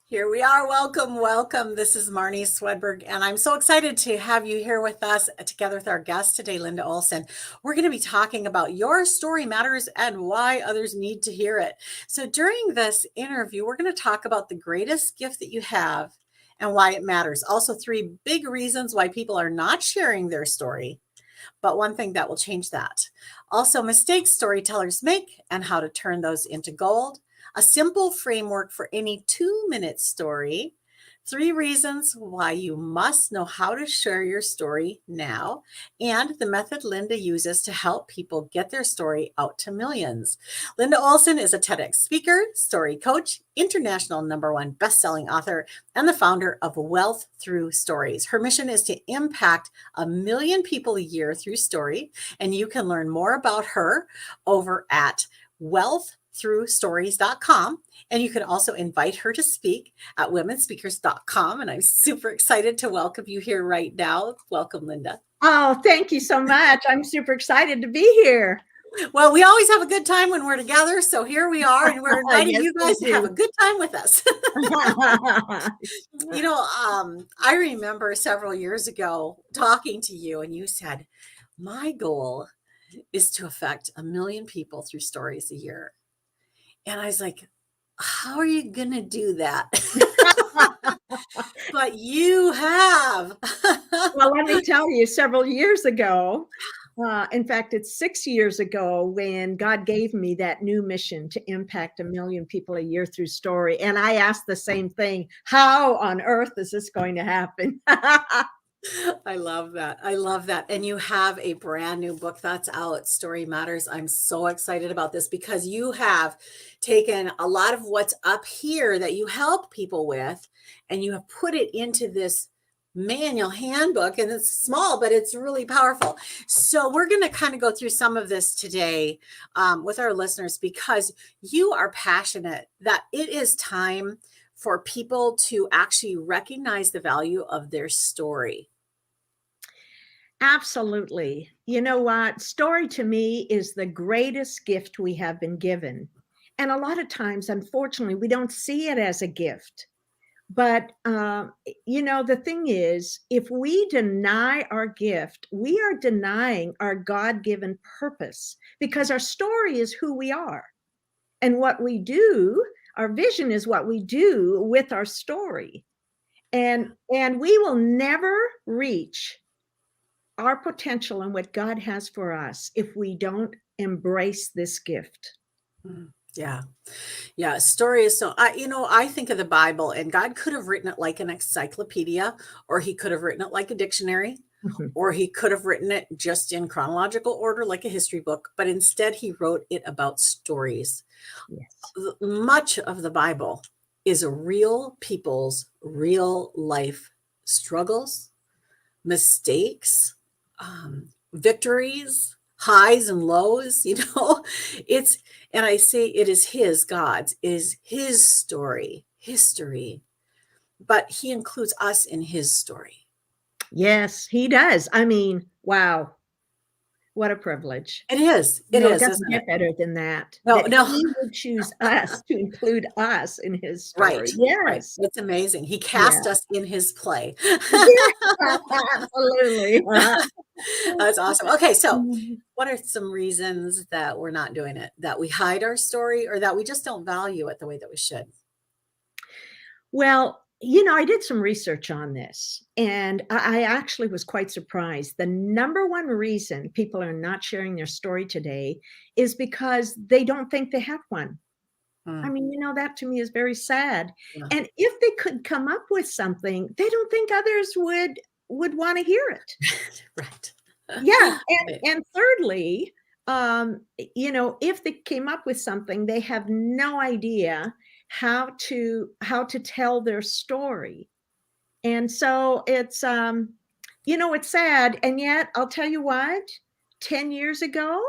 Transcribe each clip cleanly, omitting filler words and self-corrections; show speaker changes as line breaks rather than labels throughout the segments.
Here we are. Welcome, welcome. This is Marnie Swedberg, and I'm so excited to have you here with us together with our guest today, Linda Olson. We're going to be talking about your story matters and why others need to hear it. So, during this interview, we're going to talk about the greatest gift that you have and why it matters. Also, three big reasons why people are not sharing their story, but one thing that will change that. Also, mistakes storytellers make and how to turn those into gold. A simple framework for any 2-minute story. Three reasons why you must know how to share your story now, and the method Linda uses to help people get their story out to millions. Linda Olson is a TEDx speaker, story coach, international #1 best-selling author, and the founder of Wealth Through Stories. Her mission is to impact 1 million people a year through story, and you can learn more about her over at wealththroughstories.com. And you can also invite her to speak at womenspeakers.com. And I'm super excited to welcome you here right now. Welcome, Linda.
Oh, thank you so much. I'm super excited to be here.
Well, we always have a good time when we're together. So here we are, and we're inviting
Yes,
you guys to have a good time with us. I remember several years ago talking to you, and you said, my goal is to affect 1 million people through stories a year. And I was like, how are you going to do that? But you have.
Well, let me tell you, several years ago, in fact, it's 6 years ago when God gave me that new mission to impact 1 million people a year through story. And I asked the same thing, how on earth is this going to happen?
I love that. I love that. And you have a brand new book that's out, Story Matters. I'm so excited about this because you have taken a lot of what's up here that you help people with, and you have put it into this manual handbook, and it's small, but it's really powerful. So we're going to kind of go through some of this today with our listeners because you are passionate that it is time for people to actually recognize the value of their story.
Absolutely. You know what? Story to me is the greatest gift we have been given. And a lot of times, unfortunately, we don't see it as a gift. But, the thing is, if we deny our gift, we are denying our God given purpose because our story is who we are. And what we do, our vision is what we do with our story. And we will never reach our potential and what God has for us if we don't embrace this gift.
Yeah. Yeah. Story is so, I think of the Bible, and God could have written it like an encyclopedia, or he could have written it like a dictionary, or he could have written it just in chronological order, like a history book. But instead, he wrote it about stories.
Yes.
Much of the Bible is real people's real life struggles, mistakes, victories, highs and lows. And I say it is God's, it is his story, history, but he includes us in his story.
Yes, he does. I mean, wow. What a privilege.
It is.
It doesn't get better than that.
No.
He would choose us to include us in his story.
Right.
Yes.
Right. It's amazing. He cast us in his play.
Absolutely.
That's awesome. Okay. So what are some reasons that we're not doing it? That we hide our story, or that we just don't value it the way that we should?
Well, I did some research on this, and I actually was quite surprised. The number one reason people are not sharing their story today is because they don't think they have one. I mean, that to me is very sad. Yeah. And if they could come up with something, they don't think others would want to hear it.
Right.
Yeah. And thirdly, if they came up with something, they have no idea how to tell their story. And so it's it's sad. And yet I'll tell you what, 10 years ago,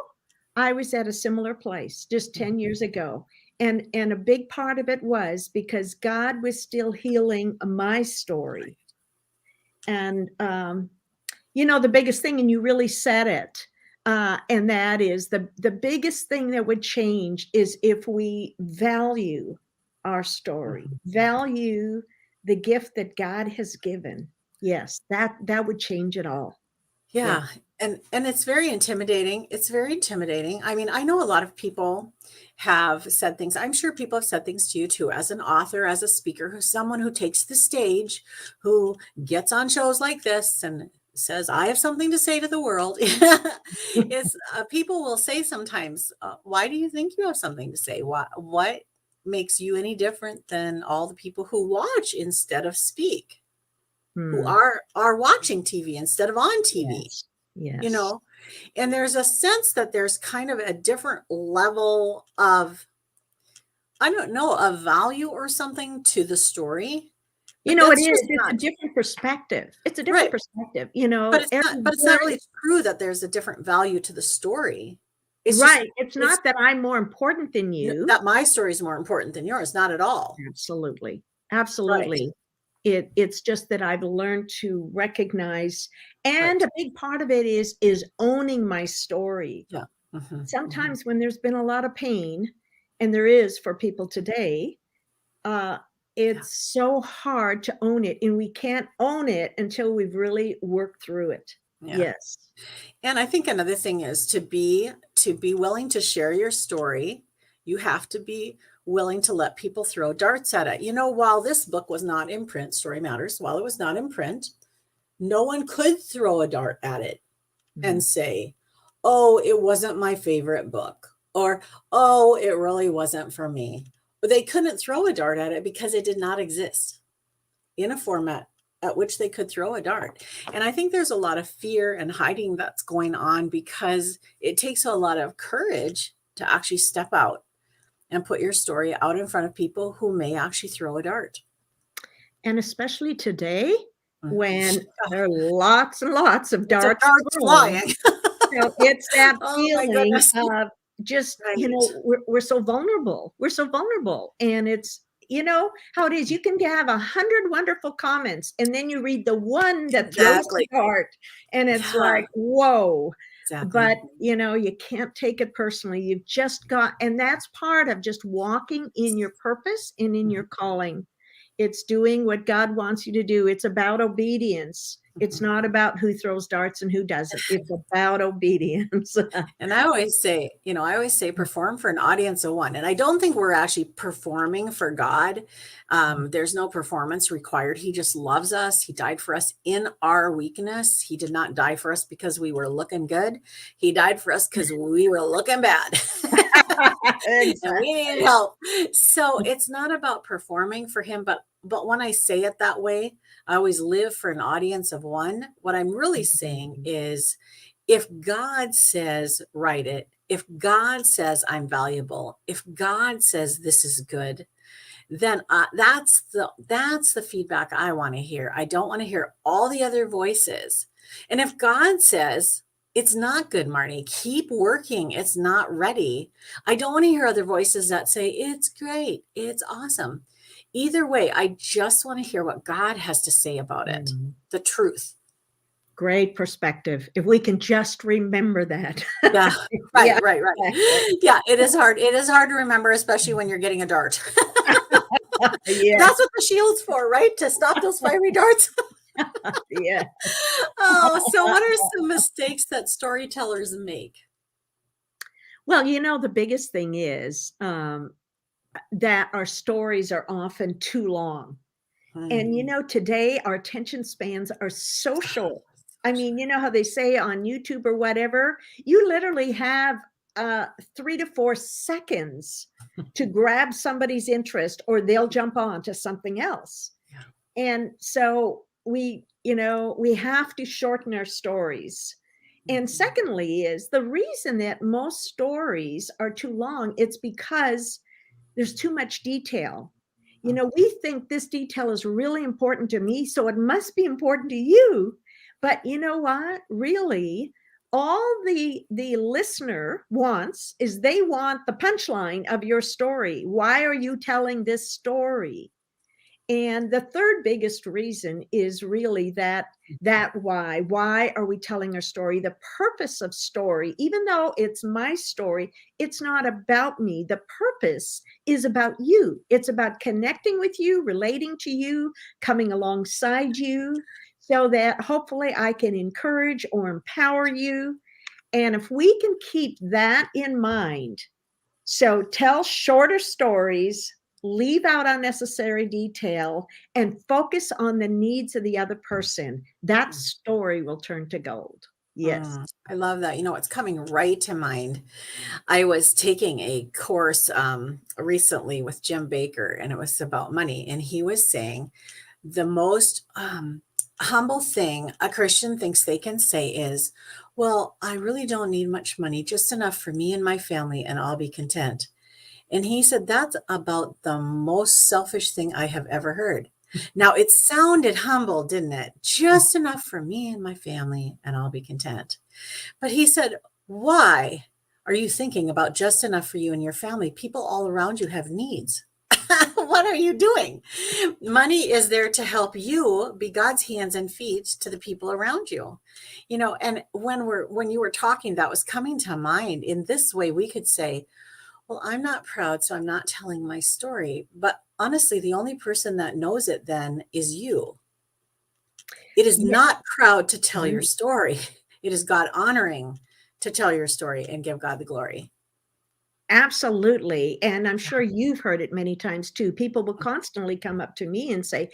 I was at a similar place just 10 years ago. And a big part of it was because God was still healing my story. And the biggest thing, and you really said it, and that is the biggest thing that would change is if we value our story,
Mhm.
value the gift that God has given. Yes, that would change it all. Yeah.
Yeah, and it's very intimidating. It's very intimidating. I mean, I know a lot of people have said things. I'm sure people have said things to you too, as an author, as a speaker, who's someone who takes the stage, who gets on shows like this and says, "I have something to say to the world." It's people will say sometimes, "Why do you think you have something to say? What makes you any different than all the people who watch instead of speak?" Who
Hmm.
are watching TV instead of on TV,
Yes.
you
Yes.
know? And there's a sense that there's kind of a different level of, I don't know, of value or something to the story,
You
but
know, it
that's
is.
just
It's a
not
different perspective. It's a different
right.
perspective.
But it's not really true that there's a different value to the story. It's just
Right. It's
it's
not that I'm more important than you.
that my story is more important than yours, not at all.
Absolutely.
Right.
Absolutely. It's just that I've learned to recognize, and
Right.
a big part of it is owning my story.
Yeah. Mhm, mhm.
Sometimes when there's been a lot of pain, and there is for people today, uh,
Yeah.
it's so hard to own it, and we can't own it until we've really worked through it.
Yeah.
Yes.
And I think another thing is to be willing to share your story, you have to be willing to let people throw darts at it. While this book was not in print, Story Matters, while it was not in print, no one could throw a dart at it
Mhm.
and say, "Oh, it wasn't my favorite book," or "Oh, it really wasn't for me." But they couldn't throw a dart at it because it did not exist in a format at which they could throw a dart. And I think there's a lot of fear and hiding that's going on because it takes a lot of courage to actually step out and put your story out in front of people who may actually throw a dart.
And especially today,
Mhm.
when there are lots and lots of
Lots of
darts
darts
thrown.
flying.
It's that
Oh my
feeling
goodness.
of just,
Right.
we're so vulnerable. We're so vulnerable. And it's, how it is. You can have 100 wonderful comments, and then you read the one that throws the
Exactly.
dart, and it's
Yeah,
like, whoa.
exactly.
But, you can't take it personally. You've just got, and that's part of just walking in your purpose and in
Mhm,
your calling. It's doing what God wants you to do. It's about obedience. It's
mhm.
not about who throws darts and who doesn't. It's about obedience.
And I always say perform for an audience of one. And I don't think we're actually performing for God. There's no performance required. He just loves us. He died for us in our weakness. He did not die for us because we were looking good. He died for us because we were looking bad. And we
Exactly.
needed help. So it's not about performing for him, but when I say it that way, I always live for an audience of one. What I'm really saying
Mhm.
is if God says, write it, if God says I'm valuable, if God says this is good, then that's the feedback I want to hear. I don't want to hear all the other voices. And if God says it's not good, Marnie, keep working, it's not ready, I don't want to hear other voices that say it's great, it's awesome. Either way, I just want to hear what God has to say about it,
Mm.
the truth.
Great perspective. If we can just remember that.
Yeah, right,
Yeah,
right,
exactly.
right. Yeah, it is hard. It is hard to remember, especially when you're getting a dart. But
Yes,
that's what the shield's for, right? To stop those fiery darts.
yeah.
Oh, so what are some mistakes that storytellers make?
Well, the biggest thing is, that our stories are often too long. And,
Hmm.
today our attention spans are so short. I mean, you know how they say on YouTube or whatever, you literally have, 3 to 4 seconds to grab somebody's interest, or they'll jump on to something else.
Yeah.
And so we have to shorten our stories. And
Mhm.
secondly is the reason that most stories are too long, it's because there's too much detail. We think this detail is really important to me, so it must be important to you. But you know what? Really, all the listener wants is they want the punchline of your story. Why are you telling this story? And the third biggest reason is really that why are we telling our story? The purpose of story, even though it's my story, it's not about me. The purpose is about you. It's about connecting with you, relating to you, coming alongside you, so that hopefully I can encourage or empower you. And if we can keep that in mind, so tell shorter stories, leave out unnecessary detail, and focus on the needs of the other person, that story will turn to gold. Yes.
I love that. It's coming right to mind. I was taking a course recently with Jim Baker, and it was about money. And he was saying the most humble thing a Christian thinks they can say is, well, I really don't need much money, just enough for me and my family, and I'll be content. And he said, that's about the most selfish thing I have ever heard. Now, it sounded humble, didn't it? Just enough for me and my family, and I'll be content. But he said, why are you thinking about just enough for you and your family? People all around you have needs. What are you doing? Money is there to help you be God's hands and feet to the people around you. And when you were talking, that was coming to mind. In this way, we could say, well, I'm not proud, so I'm not telling my story. But honestly, the only person that knows it then is you. It is
Yeah.
not proud to tell your story. It is God honoring to tell your story and give God the glory.
Absolutely. And I'm sure you've heard it many times too. People will constantly come up to me and say,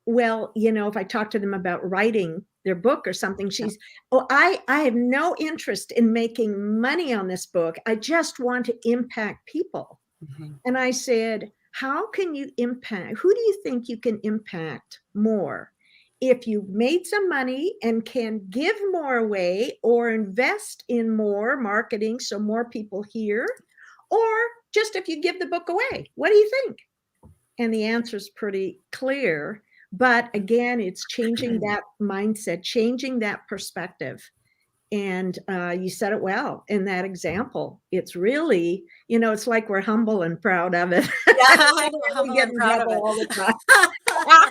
well, if I talk to them about writing their book or something, I have no interest in making money on this book. I just want to impact people.
Mhm.
And I said, how can you impact? Who do you think you can impact more? If you made some money and can give more away or invest in more marketing so more people hear, or just if you give the book away, what do you think? And the answer is pretty clear. But again, it's changing that mindset, changing that perspective. And you said it well in that example. It's really, it's like we're humble and proud of it.
Yeah, I know,
We
humble
get
and
in
proud of
trouble
it.
all the time.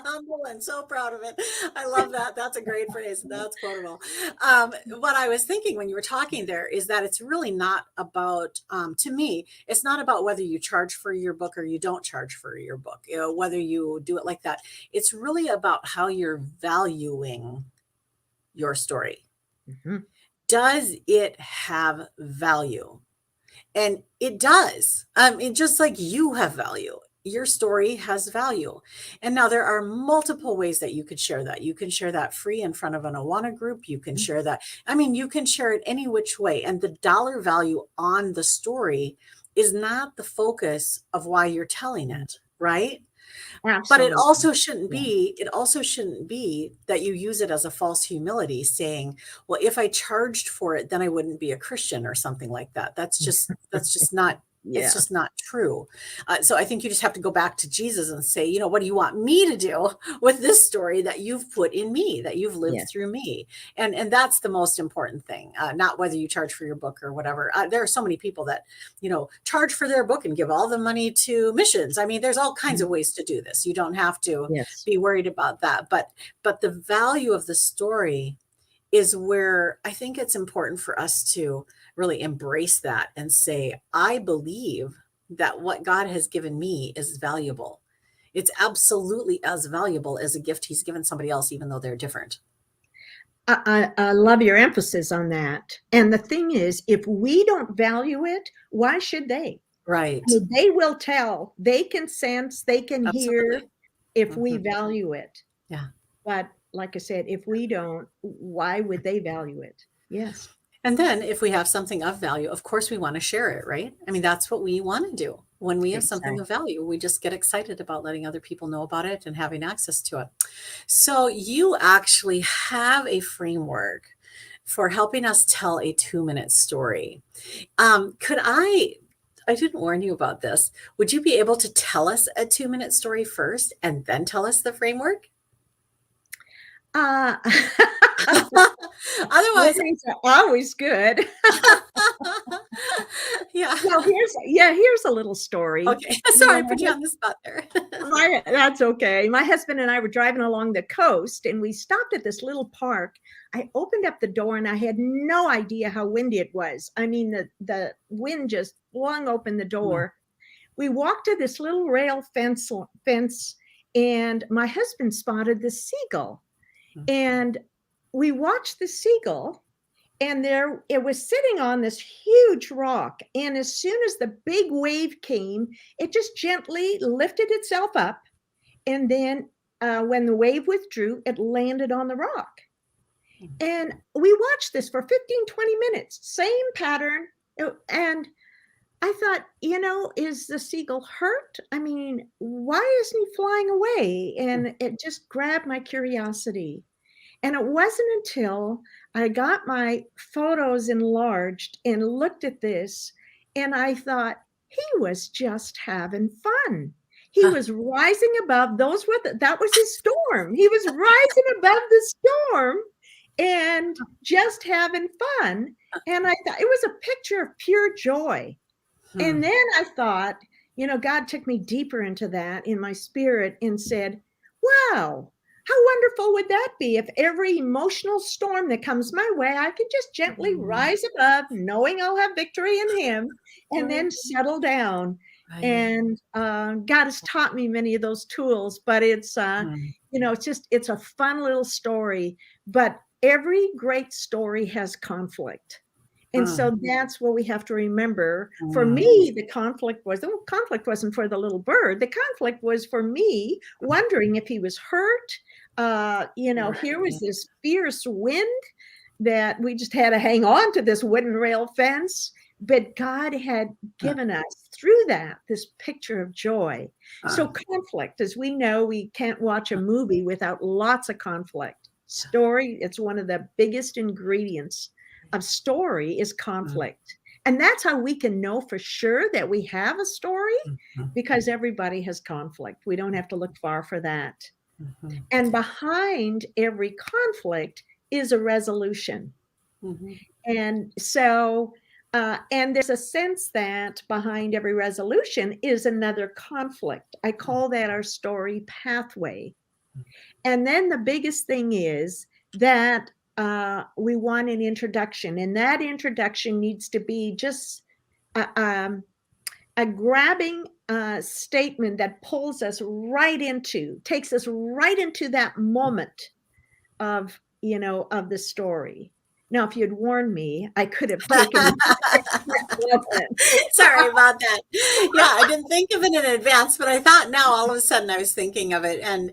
Humble and so proud of it. I love that. That's a great phrase. That's quotable. What I was thinking when you were talking there is that it's really not about, to me, it's not about whether you charge for your book or you don't charge for your book, whether you do it like that. It's really about how you're valuing your story.
Mhm.
Does it have value? And it does. Just like you have value, your story has value. And now there are multiple ways that you could share that. You can share that free in front of an Awana group. You can share that. You can share it any which way. And the dollar value on the story is not the focus of why you're telling it, right? But it
Absolutely.
also shouldn't
Yeah.
be, that you use it as a false humility saying, well, if I charged for it, then I wouldn't be a Christian or something like that. That's just not, it's
Yeah.
just not true. So I think you just have to go back to Jesus and say, what do you want me to do with this story that you've put in me, that you've lived
Yes.
through me? And that's the most important thing, not whether you charge for your book or whatever. There are so many people that, charge for their book and give all the money to missions. There's all kinds of ways to do this. You don't have to
Yes.
be worried about that. But the value of the story is where I think it's important for us to really embrace that and say, I believe that what God has given me is valuable. It's absolutely as valuable as a gift he's given somebody else, even though they're different.
I love your emphasis on that. And the thing is, if we don't value it, why should they?
Right.
They will tell, they can sense, they can hear
Absolutely.
if we
Mhm.
value it.
Yeah.
But like I said, if we don't, why would they value it? Yes.
And then if we have something of value, of course we want to share it, right? That's what we want to do. When we have something
Exactly.
of value, we just get excited about letting other people know about it and having access to it. So you actually have a framework for helping us tell a 2-minute story. Could I didn't warn you about this. Would you be able to tell us a 2-minute story first and then tell us the framework?
Uh,
Otherwise,
stories are always good.
Yeah.
Well, here's a little story.
Okay.
You know,
Sorry, put you on the spot there.
that's okay. My husband and I were driving along the coast and we stopped at this little park. I opened up the door and I had no idea how windy it was. I mean, the wind just flung open the
Mm,
door. We walked to this little rail fence, and my husband spotted the seagull.
mm,
And we watched the seagull, and there it was sitting on this huge rock. And as soon as the big wave came, it just gently lifted itself up. And then when the wave withdrew, it landed on the rock. And we watched this for 15, 20 minutes, same pattern. And I thought, is the seagull hurt? I mean, why isn't he flying away?
mm,
And it just grabbed my curiosity. And it wasn't until I got my photos enlarged and looked at this, and I thought, he was just having fun. He
huh,
was rising above, that was his storm. He was rising above the storm and just having fun. And I thought it was a picture of pure joy. And
hmm,
then I thought, God took me deeper into that in my spirit and said, wow, how wonderful would that be if every emotional storm that comes my way, I could just gently
mm,
rise above, knowing I'll have victory in Him, and
right,
then settle down.
right.
And God has taught me many of those tools, but
Mm,
it's a fun little story. But every great story has conflict. And
mm,
so that's what we have to remember. For
mm,
me, the conflict wasn't for the little bird. The conflict was for me wondering if he was hurt. Here was
right.
this fierce wind that we just had to hang on to this wooden rail fence. But God had
Uh,
given us through that this picture of joy.
uh,
So, conflict, as we know, we can't watch a movie without lots of conflict. Story, it's one of the biggest ingredients of story is
mm,
conflict. And that's how we can know for sure that we have a story,
mm, mm,
because everybody has conflict. We don't have to look far for that.
mhm,
And behind every conflict is a resolution.
mhm,
And so, and there's a sense that behind every resolution is another conflict. I call that our story pathway. And then the biggest thing is that we want an introduction, and that introduction needs to be just a grabbing statement that takes us right into that moment of the story. Now, if you'd warned me, I could have taken
mm.
it moment.
Sorry about that. Yeah, I didn't think of it in advance, but I thought now all of a sudden I was thinking of it. And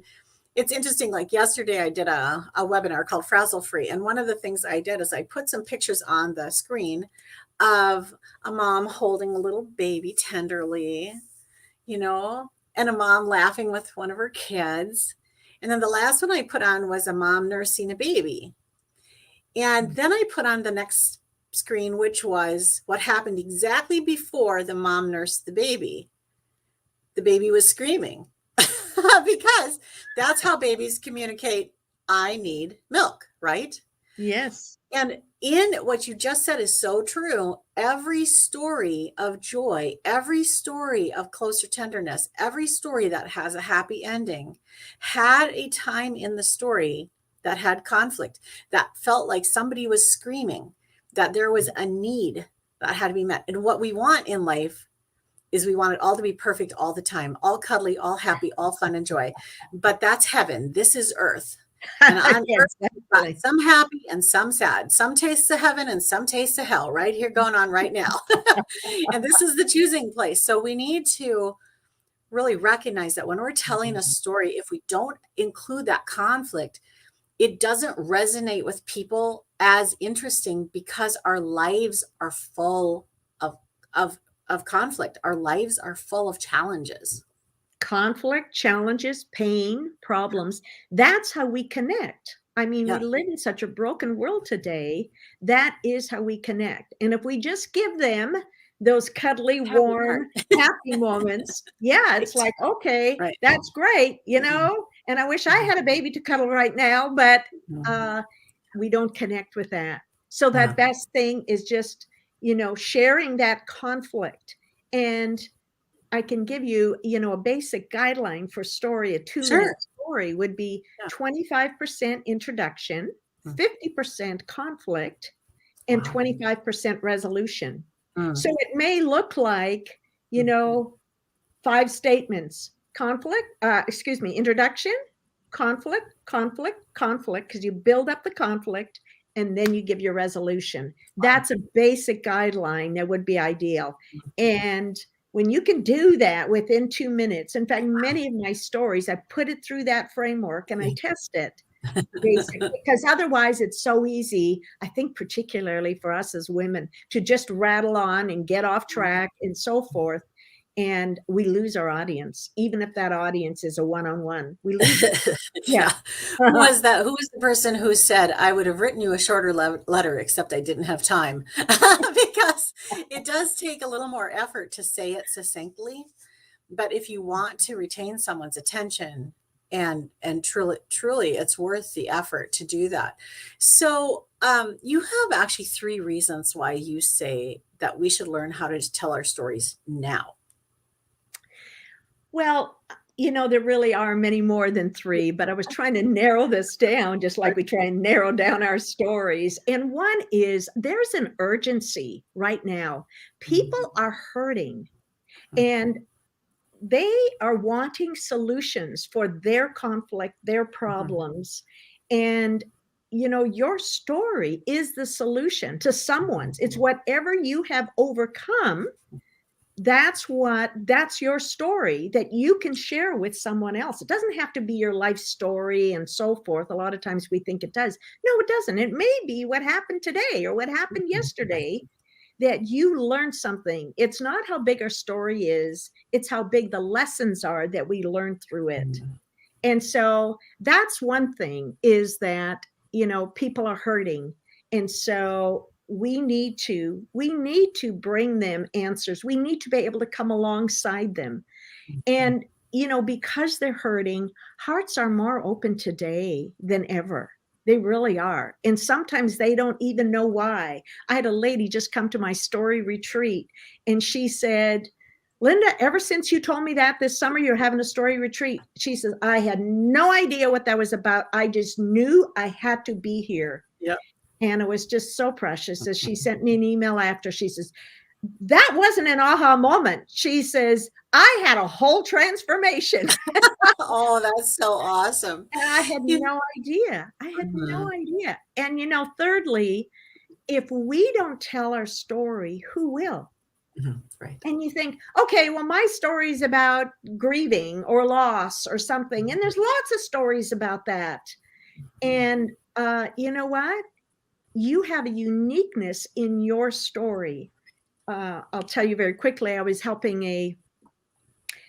it's interesting. Like yesterday, I did a webinar called Frazzle Free. And one of the things I did is I put some pictures on the screen of a mom holding a little baby tenderly, and a mom laughing with one of her kids. And then the last one I put on was a mom nursing a baby. And then I put on the next screen, which was what happened exactly before the mom nursed the baby. The baby was screaming because that's how babies communicate. I need milk, right?
Yes.
And in what you just said is so true. Every story of joy, every story of closer tenderness, every story that has a happy ending had a time in the story that had conflict, that felt like somebody was screaming, that there was a need that had to be met. And what we want in life is we want it all to be perfect all the time, all cuddly, all happy, all fun and joy. But that's heaven. This is earth. And on
Yeah,
earth, we've got
exactly.
some happy and some sad, some tastes of heaven and some tastes of hell right here going on right now. And this is the choosing place. So we need to really recognize that when we're telling a story, if we don't include that conflict, it doesn't resonate with people as interesting because our lives are full of of of conflict. Our lives are full of challenges.
Conflict, challenges, pain, problems. That's how we connect. I mean, we
Yeah.
live in such a broken world today. That is how we connect. And if we just give them those cuddly,
Happy part.
warm, happy moments, yeah, it's
Right.
like, okay,
Right.
that's great,
Mhm.
and I wish I had a baby to cuddle right now, but
Mhm.
uh, we don't connect with that. So
Yeah.
that best thing is just sharing that conflict. And I can give you, a basic guideline for story. A 2-minute
Sure.
story would be
Yeah.
25% introduction,
Mm.
50% conflict, and
Wow.
25% resolution.
Mm.
So it may look like, 5 statements: introduction, conflict, conflict, conflict, because you build up the conflict and then you give your resolution.
Wow.
That's a basic guideline that would be ideal.
Mm.
And when you can do that within 2 minutes, in fact, many of my stories, I put it through that framework and I test it. Basically, because otherwise it's so easy, I think, particularly for us as women, to just rattle on and get off track and so forth. And we lose our audience, even if that audience is a one-on-one. We lose it. Yeah.
Yeah. Who was that? Who was the person who said, I would have written you a shorter letter, except I didn't have time? Because it does take a little more effort to say it succinctly. But if you want to retain someone's attention, and truly it's worth the effort to do that. So you have actually 3 reasons why you say that we should learn how to tell our stories now.
Well, there really are many more than 3, but I was trying to narrow this down just like we try and narrow down our stories. And one is there's an urgency right now. People are hurting and they are wanting solutions for their conflict, their problems. And, your story is the solution to someone's. It's whatever you have overcome. That's your story that you can share with someone else. It doesn't have to be your life story and so forth. A lot of times we think it does. No, it doesn't. It may be what happened today or what happened yesterday that you learned something. It's not how big our story is, it's how big the lessons are that we learn through it. And so that's one thing, is that, people are hurting. And so we need to bring them answers. We need to be able to come alongside them. And, because they're hurting, hearts are more open today than ever. They really are. And sometimes they don't even know why. I had a lady just come to my story retreat and she said, Linda, ever since you told me that this summer you're having a story retreat, she says, I had no idea what that was about. I just knew I had to be here.
Yep.
And it was just so precious. As she sent me an email after, she says, that wasn't an aha moment. She says, I had a whole transformation.
Oh, that's so awesome.
And I had no idea. I had no idea. And, thirdly, if we don't tell our story, who will?
Right.
And you think, okay, well, my story is about grieving or loss or something. And there's lots of stories about that. And you know what? You have a uniqueness in your story. I'll tell you very quickly, I was helping a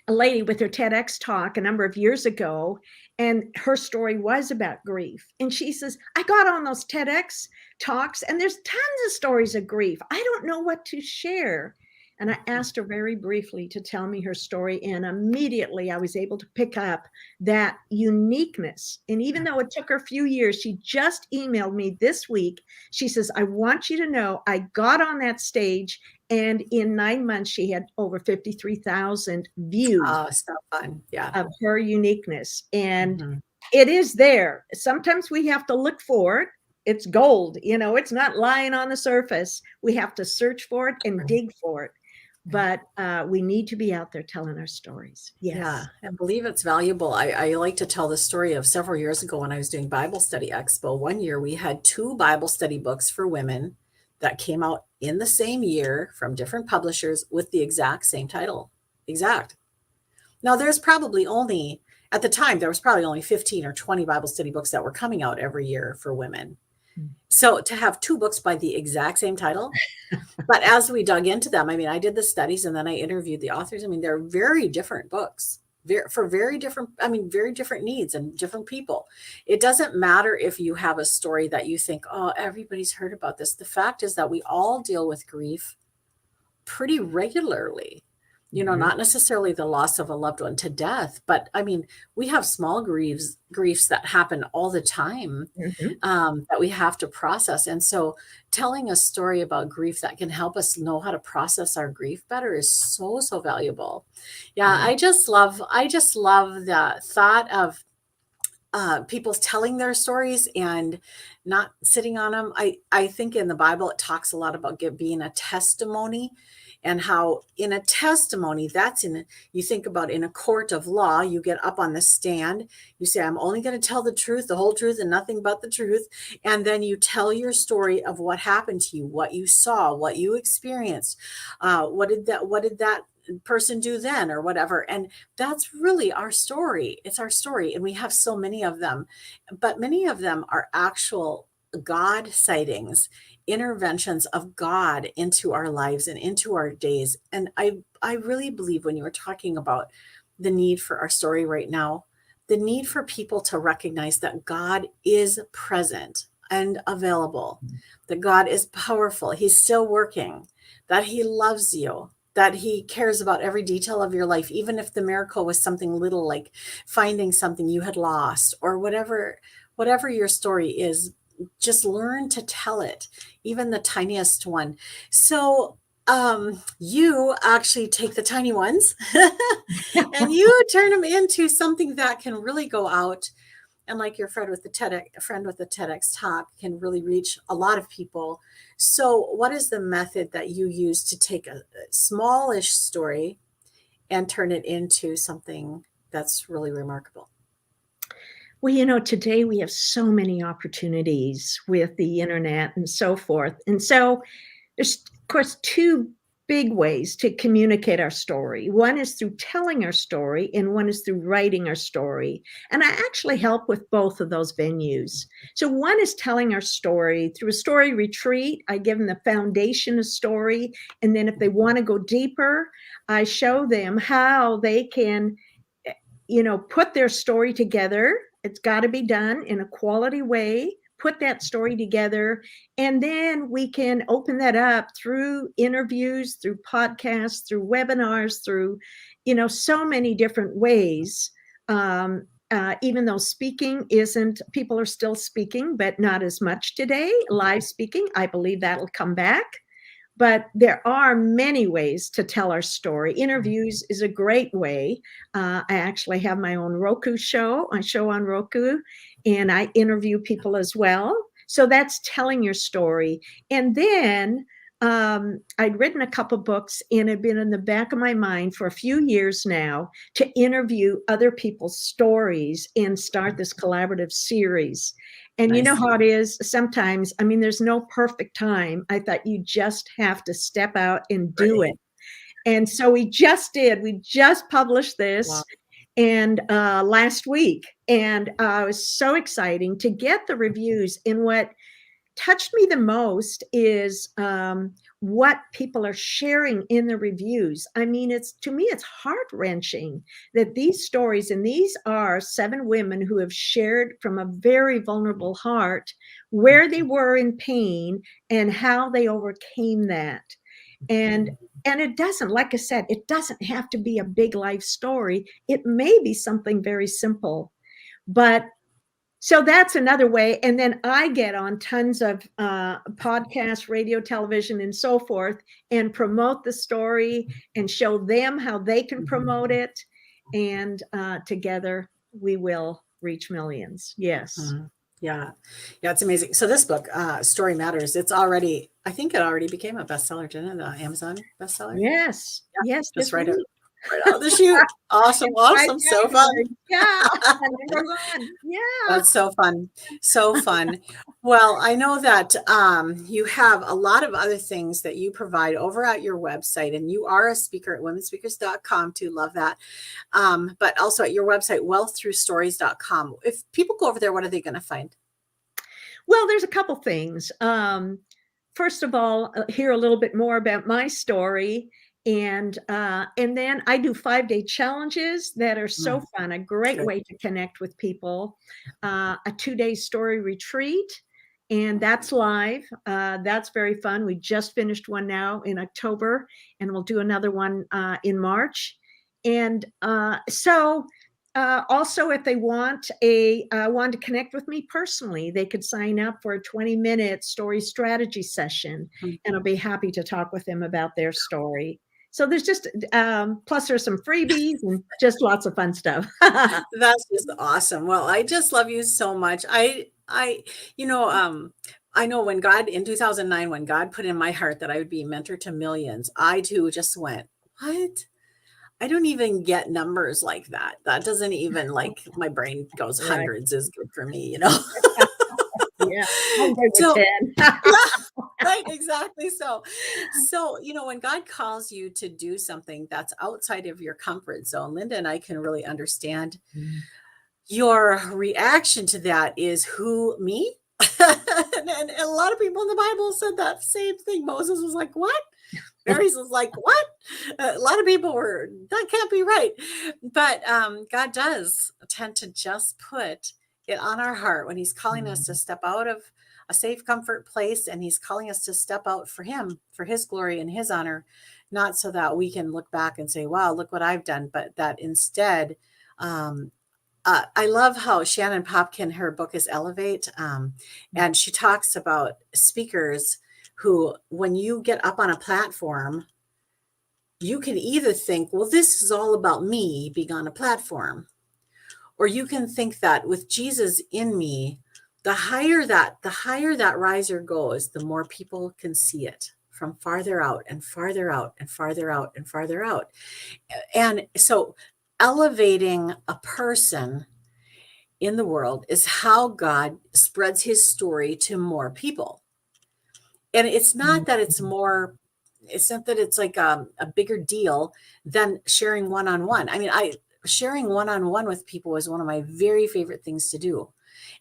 lady with her TEDx talk a number of years ago, and her story was about grief. And she says, I got on those TEDx talks and there's tons of stories of grief. I don't know what to share. And I asked her very briefly to tell me her story. And immediately I was able to pick up that uniqueness. And even though it took her a few years, she just emailed me this week. She says, I want you to know I got on that stage, and in 9 months, she had over 53,000 views.
Oh, so fun. Yeah.
Of her uniqueness. And it is there. Sometimes we have to look for it. It's gold. It's not lying on the surface. We have to search for it and dig for it. But we need to be out there telling our stories. Yes.
Yeah, I believe it's valuable. I like to tell the story of several years ago when I was doing Bible Study Expo. One year we had 2 Bible study books for women that came out in the same year from different publishers with the exact same title. Exact. Now, there's probably only, at the time, there was probably only 15 or 20 Bible study books that were coming out every year for women. So to have 2 books by the exact same title, but as we dug into them, I did the studies and then I interviewed the authors. They're very different books for very different needs and different people. It doesn't matter if you have a story that you think, oh, everybody's heard about this. The fact is that we all deal with grief pretty regularly. not necessarily the loss of a loved one to death, but I mean, we have small griefs that happen all the time,
Mhm.
that we have to process. And so telling a story about grief that can help us know how to process our grief better is so, so valuable. Yeah,
Yeah.
I just love the thought of people telling their stories and not sitting on them. I think in the Bible it talks a lot about being a testimony, and how in a testimony, you think about in a court of law, you get up on the stand, you say, I'm only going to tell the truth, the whole truth, and nothing but the truth. And then you tell your story of what happened to you, what you saw, what you experienced, what did that person do then, or whatever. And that's really our story. It's our story. And we have so many of them, but many of them are actual God sightings, interventions of God into our lives and into our days. And I really believe when you were talking about the need for our story right now, the need for people to recognize that God is present and available, that God is powerful, He's still working, that He loves you, that He cares about every detail of your life, even if the miracle was something little like finding something you had lost, or whatever your story is. Just learn to tell it, even the tiniest one. So you actually take the tiny ones and you turn them into something that can really go out, and like your friend with the TEDx talk can really reach a lot of people. So what is the method that you use to take a smallish story and turn it into something that's really remarkable?
Well, today we have so many opportunities with the internet and so forth. And so there's, of course, two big ways to communicate our story. One is through telling our story, and one is through writing our story. And I actually help with both of those venues. So one is telling our story through a story retreat. I give them the foundation of story. And then if they want to go deeper, I show them how they can put their story together. It's got to be done in a quality way. Put that story together, and then we can open that up through interviews, through podcasts, through webinars, through, so many different ways. Even though speaking isn't, people are still speaking, but not as much today. Live speaking, I believe that'll come back. But there are many ways to tell our story. Interviews is a great way. I actually have my own Roku show. I show on Roku, and I interview people as well. So that's telling your story. And then I'd written a couple books, and it had been in the back of my mind for a few years now to interview other people's stories and start this collaborative series. And you know
Nice.
how it is sometimes. I mean, there's no perfect time. I thought you just have to step out and do it.
Right.
And so we just did. We just published
Wow.
this and last week. And it was so exciting to get the reviews. And what touched me the most is what people are sharing in the reviews. I mean, to me, it's heart-wrenching that these stories, and these are 7 women who have shared from a very vulnerable heart where they were in pain and how they overcame that. And it doesn't, like I said, it doesn't have to be a big life story. It may be something very simple, but so that's another way. And then I get on tons of podcasts, radio, television, and so forth, and promote the story and show them how they can promote it. And together we will reach millions. Yes.
Mhm. Yeah. Yeah, it's amazing. So this book, Story Matters, I think it already became a bestseller, didn't it? Amazon bestseller.
Yes.
Yeah.
Yes,
Just
this week.
right out of the chute. Awesome.
It's right
Awesome. So
there.
fun.
Yeah. Number one. Yeah.
That's so fun. So fun. Well, I know that you have a lot of other things that you provide over at your website, and you are a speaker at womenspeakers.com too. Love that. But also at your website, wealththroughstories.com. If people go over there, what are they going to find?
Well, there's a couple things. First of all, hear a little bit more about my story, and then I do 5-day challenges that are so
Mm,
fun. A great
good.
way to connect with people. A 2-day story retreat, and that's live. That's very fun. We just finished one now in October, and we'll do another one in March. And also, if they want to connect with me personally, they could sign up for a 20-minute story strategy session, and I'll be happy to talk with them about their story. So there's just plus there's some freebies and just lots of fun stuff.
That's just awesome. Well, I just love you so much. You know, I know when God in 2009, when God put in my heart that I would be a mentor to millions, I too just went, what? I don't even get numbers like that. That doesn't even like my brain goes
Right.
hundreds is good for me, you know?
Yeah. I'm good with
So
10.
yeah, right, exactly. So, you know, when God calls you to do something that's outside of your comfort zone, Linda and I can really understand your reaction to that is who, me? And a lot of people in the Bible said that same thing. Moses was like, what? Mary's was like, what? A lot of people were, that can't be right. But God does tend to just put it on our heart when he's calling us to step out of a safe comfort place, and he's calling us to step out for him, for his glory and his honor, not so that we can look back and say, wow, look what I've done, but that instead, I love how Shannon Popkin, her book is Elevate, and she talks about speakers who, when you get up on a platform, you can either think, well, this is all about me being on a platform, or you can think that with Jesus in me, the higher that riser goes, the more people can see it from farther out and farther out and farther out and farther out. And so elevating a person in the world is how God spreads his story to more people. And it's not that it's not that it's like a bigger deal than sharing one-on-one. I mean, sharing one-on-one with people is one of my very favorite things to do.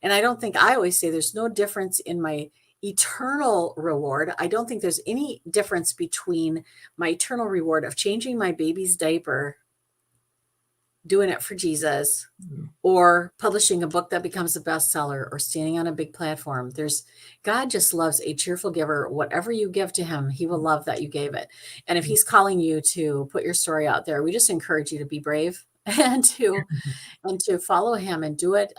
And I don't think, I always say there's no difference in my eternal reward. I don't think there's any difference between my eternal reward of changing my baby's diaper, doing it for Jesus, or publishing a book that becomes a bestseller, or standing on a big platform. God just loves a cheerful giver. Whatever you give to him, he will love that you gave it. And if he's calling you to put your story out there, we just encourage you to be brave and to follow him and do it.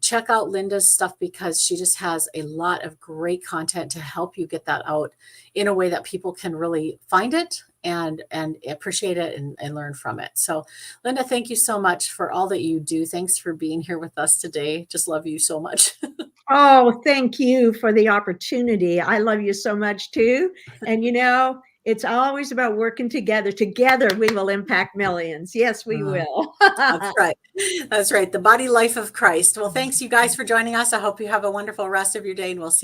Check out Linda's stuff, because she just has a lot of great content to help you get that out in a way that people can really find it and appreciate it and learn from it. So Linda, thank you so much for all that you do. Thanks for being here with us today. Just love you so much.
Oh, thank you for the opportunity. I love you so much too. And it's always about working together. Together, we will impact millions. Yes, we will.
That's right. That's right. The body life of Christ. Well, thanks you guys for joining us. I hope you have a wonderful rest of your day, and we'll see